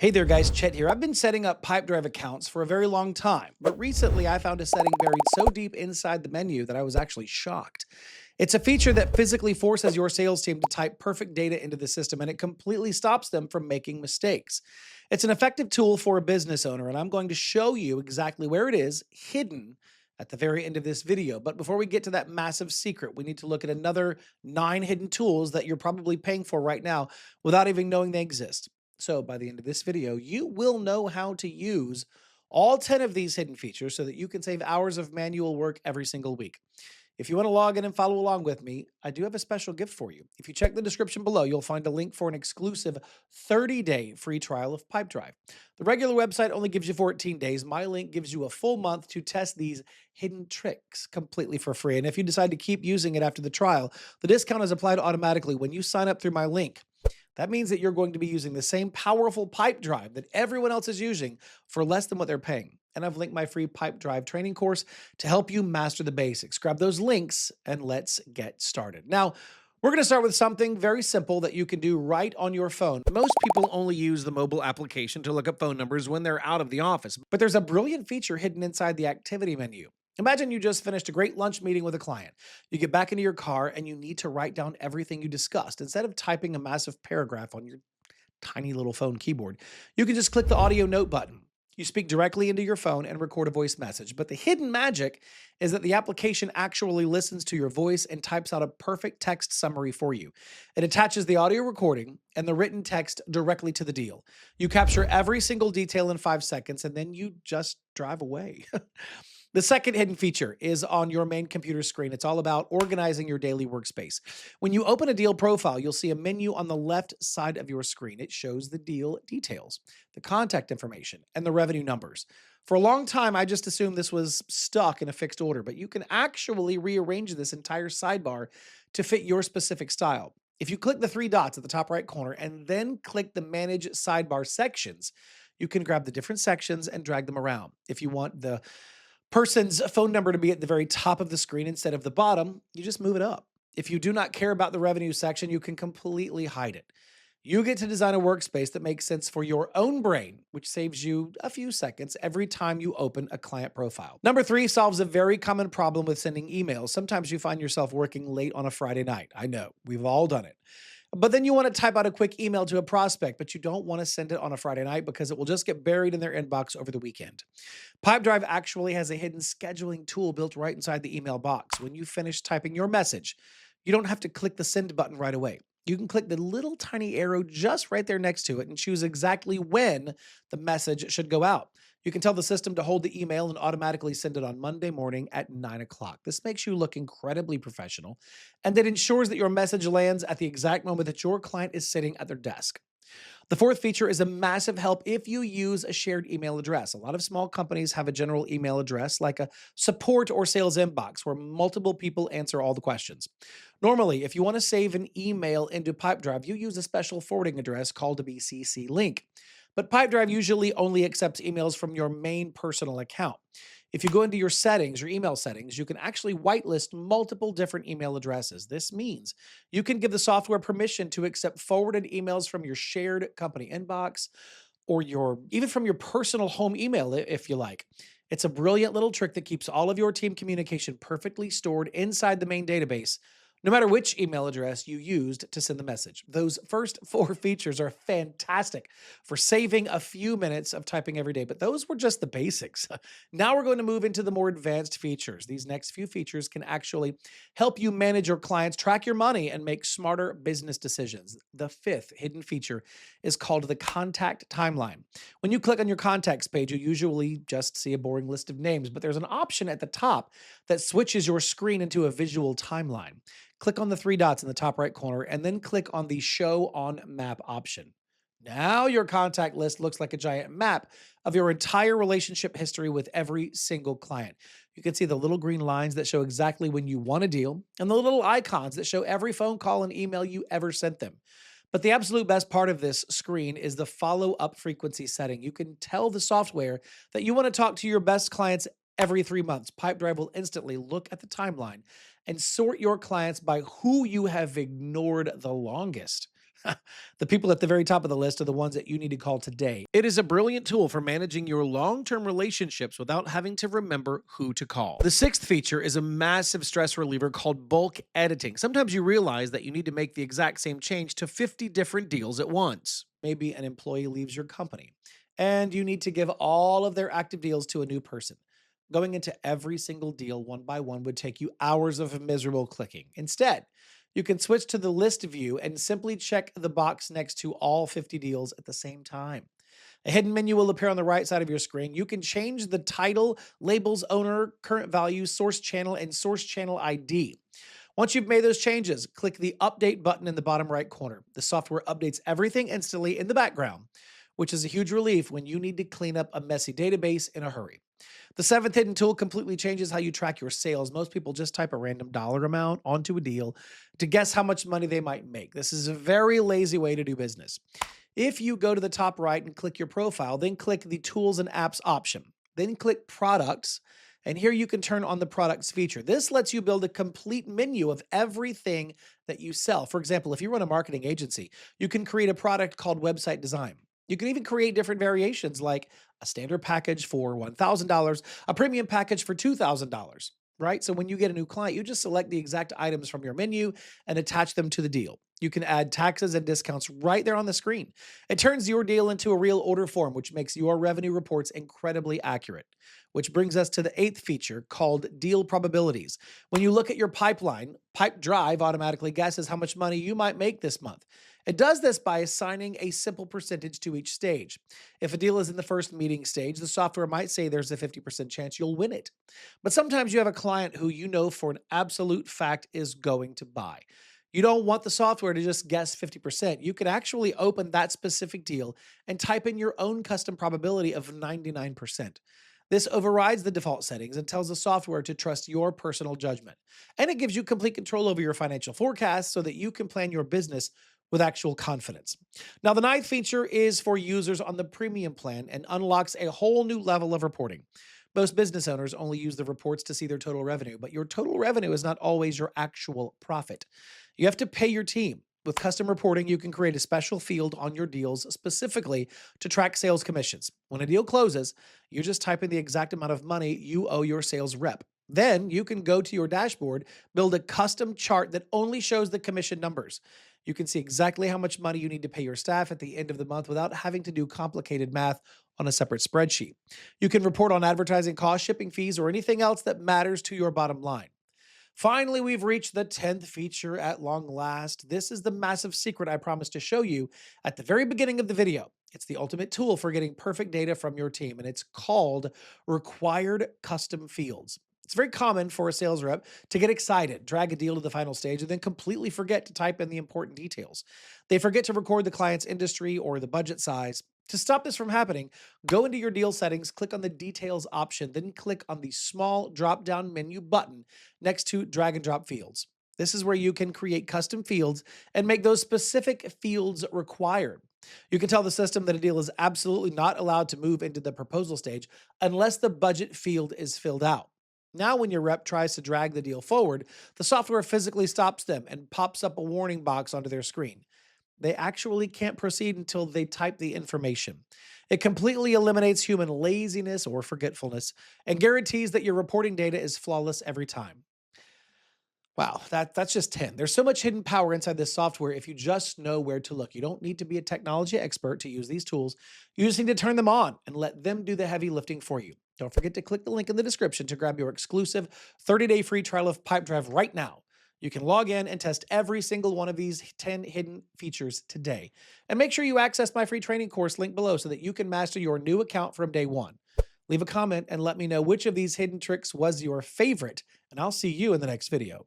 Hey there guys, Chet here. I've been setting up Pipedrive accounts for a very long time, but recently I found a setting buried so deep inside the menu that I was actually shocked. It's a feature that physically forces your sales team to type perfect data into the system, and it completely stops them from making mistakes. It's an effective tool for a business owner, and I'm going to show you exactly where it is hidden at the very end of this video. But before we get to that massive secret, we need to look at another 9 hidden tools that you're probably paying for right now without even knowing they exist. So by the end of this video, you will know how to use all 10 of these hidden features so that you can save hours of manual work every single week. If you want to log in and follow along with me, I do have a special gift for you. If you check the description below, you'll find a link for an exclusive 30-day free trial of Pipedrive. The regular website only gives you 14 days. My link gives you a full month to test these hidden tricks completely for free. And if you decide to keep using it after the trial, the discount is applied automatically when you sign up through my link. That means that you're going to be using the same powerful pipe drive that everyone else is using for less than what they're paying. And I've linked my free pipe drive training course to help you master the basics. Grab those links and let's get started. Now, we're going to start with something very simple that you can do right on your phone. Most people only use the mobile application to look up phone numbers when they're out of the office, but there's a brilliant feature hidden inside the activity menu. Imagine you just finished a great lunch meeting with a client. You get back into your car and you need to write down everything you discussed. Instead of typing a massive paragraph on your tiny little phone keyboard, you can just click the audio note button. You speak directly into your phone and record a voice message. But the hidden magic is that the application actually listens to your voice and types out a perfect text summary for you. It attaches the audio recording and the written text directly to the deal. You capture every single detail in 5 seconds and then you just drive away. The second hidden feature is on your main computer screen. It's all about organizing your daily workspace. When you open a deal profile, you'll see a menu on the left side of your screen. It shows the deal details, the contact information, and the revenue numbers. For a long time, I just assumed this was stuck in a fixed order, but you can actually rearrange this entire sidebar to fit your specific style. If you click the three dots at the top right corner and then click the Manage Sidebar Sections, you can grab the different sections and drag them around. If you want the person's phone number to be at the very top of the screen instead of the bottom, you just move it up. If you do not care about the revenue section, you can completely hide it. You get to design a workspace that makes sense for your own brain, which saves you a few seconds every time you open a client profile. Number three solves a very common problem with sending emails. Sometimes you find yourself working late on a Friday night. I know, we've all done it. But then you want to type out a quick email to a prospect, but you don't want to send it on a Friday night because it will just get buried in their inbox over the weekend. Pipedrive actually has a hidden scheduling tool built right inside the email box. When you finish typing your message, you don't have to click the send button right away. You can click the little tiny arrow just right there next to it and choose exactly when the message should go out. You can tell the system to hold the email and automatically send it on Monday morning at 9 o'clock. This makes you look incredibly professional, and it ensures that your message lands at the exact moment that your client is sitting at their desk. The fourth feature is a massive help if you use a shared email address. A lot of small companies have a general email address like a support or sales inbox where multiple people answer all the questions. Normally, if you want to save an email into Pipedrive, you use a special forwarding address called a BCC link. But Pipedrive usually only accepts emails from your main personal account. If you go into your settings, your email settings, you can actually whitelist multiple different email addresses. This means you can give the software permission to accept forwarded emails from your shared company inbox or even from your personal home email if you like. It's a brilliant little trick that keeps all of your team communication perfectly stored inside the main database, no matter which email address you used to send the message. Those first four features are fantastic for saving a few minutes of typing every day, but those were just the basics. Now we're going to move into the more advanced features. These next few features can actually help you manage your clients, track your money, and make smarter business decisions. The fifth hidden feature is called the contact timeline. When you click on your contacts page, you usually just see a boring list of names, but there's an option at the top that switches your screen into a visual timeline. Click on the three dots in the top right corner and then click on the Show on Map option. Now your contact list looks like a giant map of your entire relationship history with every single client. You can see the little green lines that show exactly when you won a deal and the little icons that show every phone call and email you ever sent them. But the absolute best part of this screen is the follow-up frequency setting. You can tell the software that you want to talk to your best clients every 3 months. Pipedrive will instantly look at the timeline and sort your clients by who you have ignored the longest. The people at the very top of the list are the ones that you need to call today. It is a brilliant tool for managing your long term relationships without having to remember who to call. The sixth feature is a massive stress reliever called bulk editing. Sometimes you realize that you need to make the exact same change to 50 different deals at once. Maybe an employee leaves your company and you need to give all of their active deals to a new person. Going into every single deal one by one would take you hours of miserable clicking. Instead, you can switch to the list view and simply check the box next to all 50 deals at the same time. A hidden menu will appear on the right side of your screen. You can change the title, labels, owner, current value, source channel, and source channel ID. Once you've made those changes, click the update button in the bottom right corner. The software updates everything instantly in the background, which is a huge relief when you need to clean up a messy database in a hurry. The seventh hidden tool completely changes how you track your sales. Most people just type a random dollar amount onto a deal to guess how much money they might make. This is a very lazy way to do business. If you go to the top right and click your profile, then click the Tools and Apps option, then click Products, and here you can turn on the Products feature. This lets you build a complete menu of everything that you sell. For example, if you run a marketing agency, you can create a product called website design. You can even create different variations like a standard package for $1,000, a premium package for $2,000, right? So when you get a new client, you just select the exact items from your menu and attach them to the deal. You can add taxes and discounts right there on the screen. It turns your deal into a real order form, which makes your revenue reports incredibly accurate. Which brings us to the eighth feature called deal probabilities. When you look at your pipeline, Pipedrive automatically guesses how much money you might make this month. It does this by assigning a simple percentage to each stage. If a deal is in the first meeting stage, the software might say there's a 50% chance you'll win it. But sometimes you have a client who you know for an absolute fact is going to buy. You don't want the software to just guess 50%. You can actually open that specific deal and type in your own custom probability of 99%. This overrides the default settings and tells the software to trust your personal judgment. And it gives you complete control over your financial forecast so that you can plan your business with actual confidence. Now, the ninth feature is for users on the premium plan and unlocks a whole new level of reporting. Most business owners only use the reports to see their total revenue, but your total revenue is not always your actual profit. You have to pay your team. With custom reporting, you can create a special field on your deals specifically to track sales commissions. When a deal closes, you just type in the exact amount of money you owe your sales rep. Then you can go to your dashboard, build a custom chart that only shows the commission numbers. You can see exactly how much money you need to pay your staff at the end of the month without having to do complicated math on a separate spreadsheet. You can report on advertising costs, shipping fees, or anything else that matters to your bottom line. Finally, we've reached the 10th feature at long last. This is the massive secret I promised to show you at the very beginning of the video. It's the ultimate tool for getting perfect data from your team, and it's called Required Custom Fields. It's very common for a sales rep to get excited, drag a deal to the final stage, and then completely forget to type in the important details. They forget to record the client's industry or the budget size. To stop this from happening, go into your deal settings, click on the details option, then click on the small drop-down menu button next to drag and drop fields. This is where you can create custom fields and make those specific fields required. You can tell the system that a deal is absolutely not allowed to move into the proposal stage unless the budget field is filled out. Now, when your rep tries to drag the deal forward, the software physically stops them and pops up a warning box onto their screen. They actually can't proceed until they type the information. It completely eliminates human laziness or forgetfulness and guarantees that your reporting data is flawless every time. Wow, that's just 10. There's so much hidden power inside this software if you just know where to look. You don't need to be a technology expert to use these tools. You just need to turn them on and let them do the heavy lifting for you. Don't forget to click the link in the description to grab your exclusive 30-day free trial of Pipedrive right now. You can log in and test every single one of these 10 hidden features today. And make sure you access my free training course linked below so that you can master your new account from day one. Leave a comment and let me know which of these hidden tricks was your favorite, and I'll see you in the next video.